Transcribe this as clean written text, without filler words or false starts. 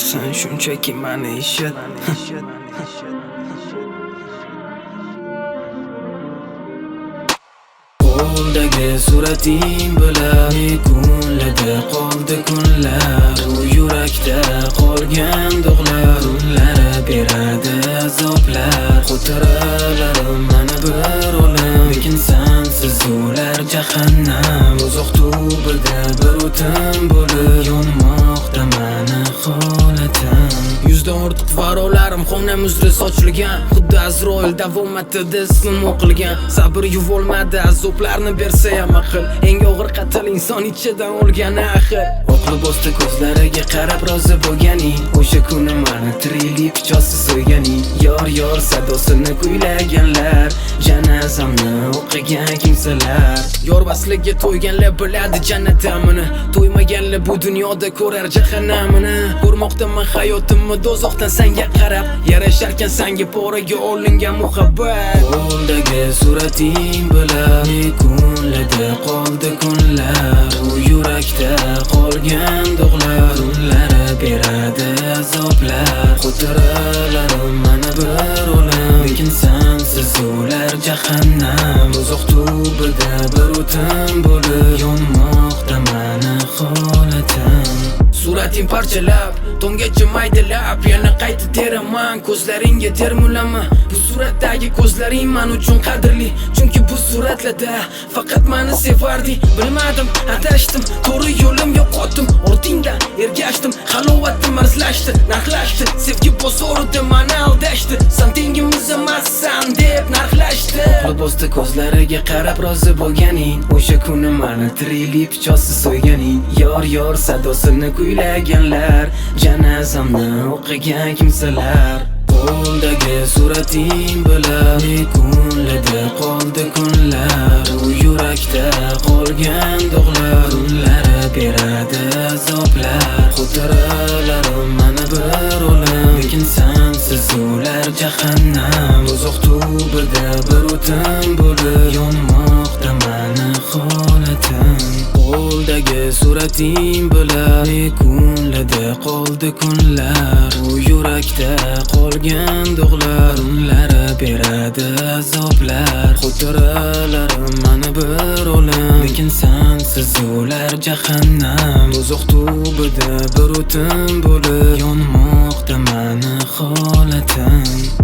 Sen shunchaki mani eshit. Qo'ldagi surating bilan kunlarda qoldi kunlar. Bu yurakda qolgan dog'lar kunlari beradi azoblar. Xotiralarim mana bir olam, lekin sensiz ular jahannam. Uzoq tubida bir o'tin bo'lib yonmoqda mani holatim. Yuzda ortiq varolarim xonam uzra sochilgan, xuddi Azroil davom etdi ismim o'qilgan. Sabr yuvolmadi azoblarni bersa ham aql, eng og'ir qatl inson ichidan o'lgan axir. Oqli bosdi ko'zlariga qarab rozi bo'lganing, o'sha kuni mani tiriklik pichoqsiz so'yganing. Yor sadosini kuylaganlar, janozamni o'qigan kimsalar. Yor vasliga to'yganlar biladi jannatimni, to'ymaganlar bu dunyoda ko'rar jahannamini. Ko'rmoqdaman hayotimni dozoqdan senga qarab, yarasharkan senga poraga olingan muhabbat. Qo'ldagi surating bilan kunlarda qoldi kunlar. U yurakda qolgan dog'lar kunlari beradi azoblar. Xotiralarim mana bir olam, lekin sensiz ular jahannam. Uzoq tubida bir o'tin bo'lib yonmoqda mani holatim. Surating parchalab, tongacha maydalab, yana qayta teraman ko'zlaringga termulama. Bu suratdagi ko'zlaring men uchun qadrli, chunki bu suratlarda faqat meni sevarding. Bilmadim, adashdim, to'g'ri yo'lim yo'qotdim. Ortingdan ergashdim, halovatim arzlashdi, narxlashdi. Sevgi bozorida meni aldashdi, sen tengimiz emassan deb narxlashdi. Oqli bosdi ko'zlariga qarab rozi bo'lganing, o'sha kuni meni tiriklik pichoqsiz so'yganing. Yor sadosini kuylaganlar, janozamni o'qigan kimsalar. Qo'ldagi surating bilan kunlarda qoldi kunlar. U yurakda qolgan dog'lar kunlari beradi azoblar. Xotiralarim mana bir olam, lekin sensiz ular jahannam. Uzoq tubida bir o'tin bo'lib yonmoqda mani holatim. Qo'ldagi surating bilan kunlarda qoldi kunlar. U yurakda qolgan dog'lar kunlari beradi azoblar. Xotiralarim mana bir olam, lekin sensiz ular jahannam. Uzoq tubida bir o'tin bo'lib yonmoqda mani holatim.